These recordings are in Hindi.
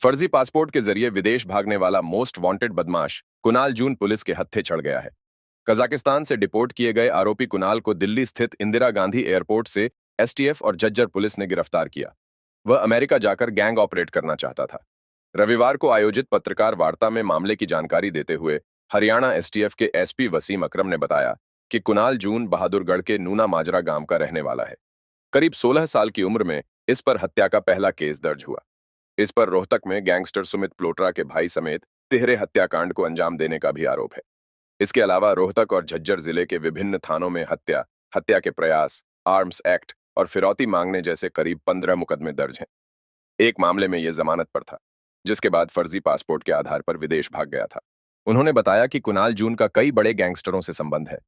फर्जी पासपोर्ट के जरिए विदेश भागने वाला मोस्ट वांटेड बदमाश कुणाल जून पुलिस के हत्थे चढ़ गया है। कजाकिस्तान से डिपोर्ट किए गए आरोपी कुणाल को दिल्ली स्थित इंदिरा गांधी एयरपोर्ट से एसटीएफ और झज्जर पुलिस ने गिरफ्तार किया। वह अमेरिका जाकर गैंग ऑपरेट करना चाहता था। रविवार को आयोजित पत्रकार वार्ता में मामले की जानकारी देते हुए हरियाणा एसटीएफ के एसपी वसीम अकरम ने बताया कि कुणाल जून बहादुरगढ़ के नूना माजरा गांव का रहने वाला है। करीब 16 साल की उम्र में इस पर हत्या का पहला केस दर्ज हुआ। इस पर रोहतक में गैंगस्टर सुमित प्लोट्रा के भाई समेत तिहरे हत्याकांड को अंजाम देने का भी आरोप है। इसके अलावा रोहतक और झज्जर जिले के विभिन्न थानों में हत्या, हत्या के प्रयास, आर्म्स एक्ट और फिरौती मांगने जैसे करीब 15 मुकदमे दर्ज हैं। एक मामले में यह जमानत पर था, जिसके बाद फर्जी पासपोर्ट के आधार पर विदेश भाग गया था। उन्होंने बताया कि कुणाल जून का कई बड़े गैंगस्टरों से संबंध है।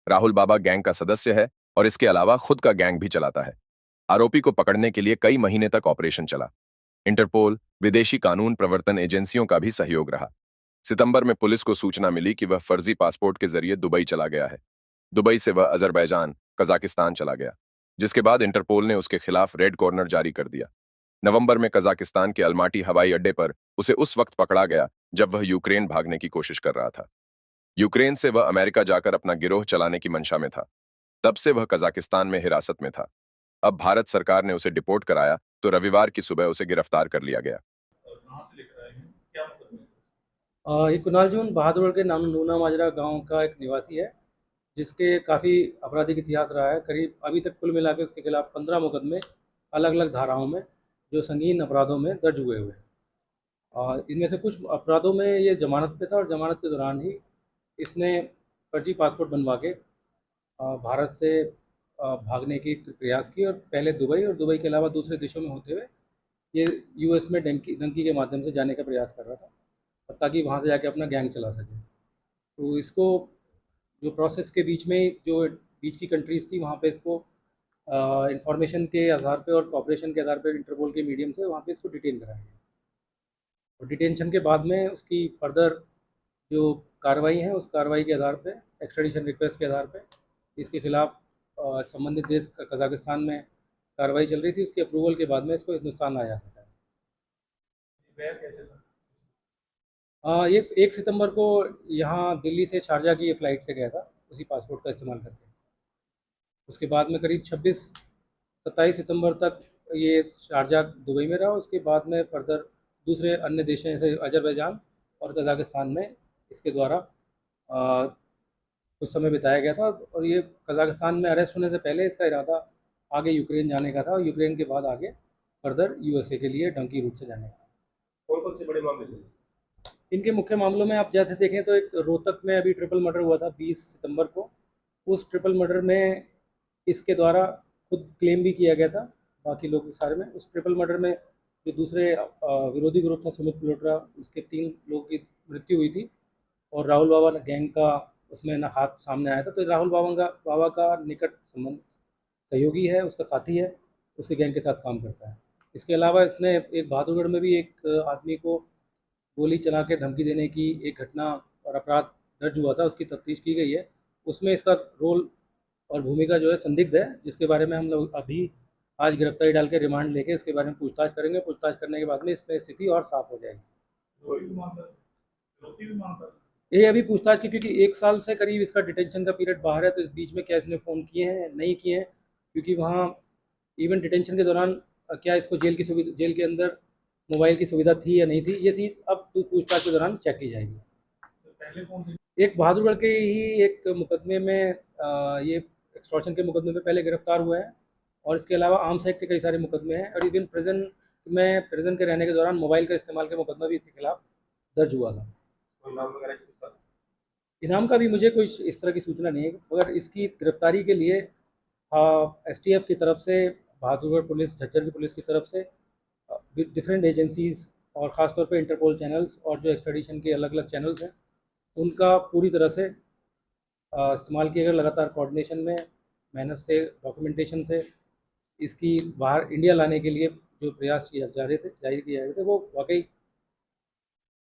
राहुल बाबा गैंग का सदस्य है और इसके अलावा खुद का गैंग भी चलाता है। आरोपी को पकड़ने के लिए कई महीने तक ऑपरेशन चला। इंटरपोल, विदेशी कानून प्रवर्तन एजेंसियों का भी सहयोग रहा। सितंबर में पुलिस को सूचना मिली कि वह फर्जी पासपोर्ट के जरिए दुबई चला गया है। दुबई से वह अजरबैजान, कजाकिस्तान चला गया, जिसके बाद इंटरपोल ने उसके खिलाफ रेड कॉर्नर जारी कर दिया। नवंबर में कजाकिस्तान के अलमाटी हवाई अड्डे पर उसे उस वक्त पकड़ा गया जब वह यूक्रेन भागने की कोशिश कर रहा था। यूक्रेन से वह अमेरिका जाकर अपना गिरोह चलाने की मंशा में था। तब से वह कजाकिस्तान में हिरासत में था। अब भारत सरकार ने उसे डिपोर्ट कराया तो रविवार की सुबह उसे गिरफ्तार कर लिया गया। कहाँ से लेकर आए हैं? क्या मुकदमे हैं? ये कुणाल जून बहादुरगढ़ के नाम नूना माजरा गांव का एक निवासी है, जिसके काफ़ी आपराधिक इतिहास रहा है। करीब अभी तक कुल मिला के उसके खिलाफ 15 मुकदमे अलग अलग धाराओं में, जो संगीन अपराधों में दर्ज हुए हुए हैं। इनमें से कुछ अपराधों में ये जमानत पे था और जमानत के दौरान ही इसने फर्जी पासपोर्ट बनवा के भारत से भागने की प्रयास की और पहले दुबई और दुबई के अलावा दूसरे देशों में होते हुए ये यूएस में डंकी डंकी के माध्यम से जाने का प्रयास कर रहा था, ताकि वहाँ से जाके अपना गैंग चला सके। तो इसको जो प्रोसेस के बीच में जो बीच की कंट्रीज़ थी, वहाँ पे इसको इंफॉर्मेशन के आधार पे और कॉपरेशन के आधार पे इंटरपोल के मीडियम से वहाँ पे इसको डिटेन कराया गया। और डिटेंशन के बाद में उसकी फर्दर जो कार्रवाई है, उस कार्रवाई के आधार पे, एक्स्ट्रेडिशन रिक्वेस्ट के आधार पे इसके खिलाफ संबंधित देश कजाकिस्तान में कार्रवाई चल रही थी। उसके अप्रूवल के बाद में इसको हिंदुस्तान लाया जा सका है। गया कैसे था? ये 1 सितंबर को यहाँ दिल्ली से शारजा की ये फ़्लाइट से गया था, उसी पासपोर्ट का इस्तेमाल करके। उसके बाद में करीब 26-27 सितंबर तक ये शारजा दुबई में रहा। उसके बाद में फर्दर दूसरे अन्य देशों जैसे अजरबैजान और कजाकिस्तान में इसके द्वारा कुछ समय बिताया गया था। और ये कजाकिस्तान में अरेस्ट होने से पहले इसका इरादा आगे यूक्रेन जाने का था और यूक्रेन के बाद आगे फर्दर यूएसए के लिए डंकी रूट से जाने का। कौन कौन से बड़े मामले थे? इनके मुख्य मामलों में आप जैसे देखें तो एक रोहतक में अभी ट्रिपल मर्डर हुआ था 20 सितंबर को। उस ट्रिपल मर्डर में इसके द्वारा खुद क्लेम भी किया गया था, बाकी लोग के सारे में। उस ट्रिपल मर्डर में जो दूसरे विरोधी ग्रुप था सुमित प्लोट्रा, उसके 3 लोगों की मृत्यु हुई थी और राहुल बाबा गैंग का उसमें ना हाथ सामने आया था। तो राहुल बाबा का निकट संबंध सहयोगी है, उसका साथी है, उसके गैंग के साथ काम करता है। इसके अलावा इसने एक बहादुरगढ़ में भी एक आदमी को गोली चला के धमकी देने की एक घटना और अपराध दर्ज हुआ था, उसकी तफ्तीश की गई है। उसमें इसका रोल और भूमिका जो है संदिग्ध है, जिसके बारे में हम लोग अभी आज गिरफ्तारी डाल के रिमांड लेके उसके बारे में पूछताछ करेंगे। पूछताछ करने के बाद में इसमें स्थिति और साफ हो जाएगी। रोहित भी मानता है, रोहित भी मानता है। ये अभी पूछताछ की, क्योंकि 1 साल से करीब इसका डिटेंशन का पीरियड बाहर है, तो इस बीच में क्या इसने फ़ोन किए हैं नहीं किए हैं, क्योंकि वहाँ इवन डिटेंशन के दौरान क्या इसको जेल के अंदर मोबाइल की सुविधा थी या नहीं थी, ये चीज़ अब पूछताछ के दौरान चेक की जाएगी। पहले कौन सी? एक बहादुरगढ़ के ही एक मुकदमे में ये एक्सटॉर्शन के मुकदमे में पहले गिरफ्तार हुआ है और इसके अलावा आर्म्स एक्ट के कई सारे मुकदमे हैं और इवन प्रिजन के रहने के दौरान मोबाइल का इस्तेमाल का मुकदमा भी इसके खिलाफ दर्ज हुआ था। कोई नाम वगैरह इसका? इनाम का भी मुझे कोई इस तरह की सूचना नहीं है, मगर इसकी गिरफ्तारी के लिए एसटीएफ की तरफ से, बहादुरगढ़ पुलिस, झज्जर की पुलिस की तरफ से डिफरेंट एजेंसीज़ और ख़ासतौर पे इंटरपोल चैनल्स और जो एक्सट्रेडिशन के अलग अलग चैनल्स हैं, उनका पूरी तरह से इस्तेमाल किया गया। लगातार कोऑर्डिनेशन में, मेहनत से, डॉक्यूमेंटेशन से इसकी बाहर इंडिया लाने के लिए जो प्रयास किए जा रहे थे, जाहिर किए जा रहे थे, वो वाकई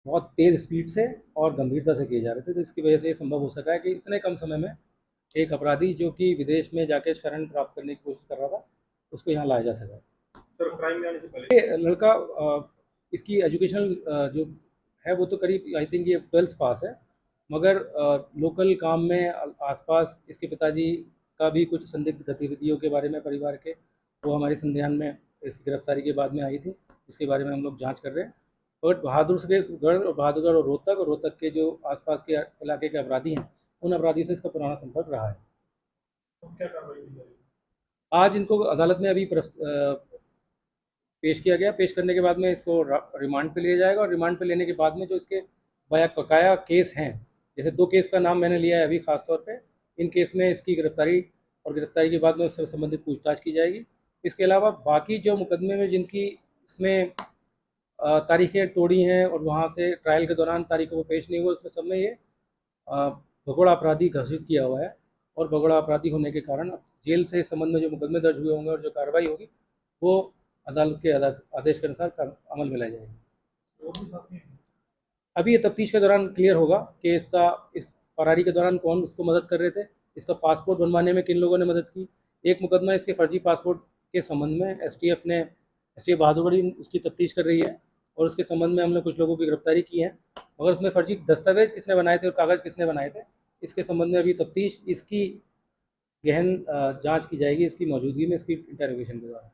बहुत तेज़ स्पीड से और गंभीरता से किए जा रहे थे। तो इसकी वजह से ये संभव हो सका है कि इतने कम समय में एक अपराधी जो कि विदेश में जाके शरण प्राप्त करने की कोशिश कर रहा था, उसको यहाँ लाया जा सका। सर, क्राइम में आने से पहले ये लड़का इसकी एजुकेशनल जो है वो तो करीब आई थिंक ये 12th पास है, मगर लोकल काम में आसपास इसके पिताजी का भी कुछ संदिग्ध गतिविधियों के बारे में परिवार के, वो हमारे संज्ञान में इसकी गिरफ्तारी के बाद में आई थी, इसके बारे में हम लोग जांच कर रहे हैं। और बहादुरगढ़ और रोहतक के जो आसपास के इलाके के अपराधी हैं, उन अपराधियों से इसका पुराना संपर्क रहा है। तो क्या कार्रवाई की जाएगी? आज इनको अदालत में अभी पेश किया गया। पेश करने के बाद में इसको रिमांड पे लिया जाएगा, और रिमांड पे लेने के बाद में जो इसके बकाया केस हैं, जैसे 2 केस का नाम मैंने लिया है अभी खास तौर पे, इन केस में इसकी गिरफ्तारी और गिरफ्तारी के बाद में उससे संबंधित पूछताछ की जाएगी। इसके अलावा बाकी जो मुकदमे में जिनकी इसमें तारीखें तोड़ी हैं और वहाँ से ट्रायल के दौरान तारीखों को पेश नहीं हुआ, उसमें सब में ये भगोड़ा अपराधी घोषित किया हुआ है, और भगोड़ा अपराधी होने के कारण जेल से इस संबंध में जो मुकदमे दर्ज हुए होंगे और जो कार्रवाई होगी वो अदालत के आदेश के अनुसार अमल में लाई जाएगी। और भी साथी हैं? अभी ये तफ्तीश के दौरान क्लियर होगा कि इस फरारी के दौरान कौन उसको मदद कर रहे थे, इसका पासपोर्ट बनवाने में किन लोगों ने मदद की। एक मुकदमा इसके फर्जी पासपोर्ट के संबंध में एसटीएफ बहादुरगढ़ उसकी तफ्तीश कर रही है, और उसके संबंध में हमने कुछ लोगों की गिरफ्तारी की है, मगर उसमें फर्जी दस्तावेज किसने बनाए थे और कागज़ किसने बनाए थे, इसके संबंध में अभी तफ्तीश इसकी गहन जांच की जाएगी, इसकी मौजूदगी में, इसकी इंटरोगेशन के द्वारा।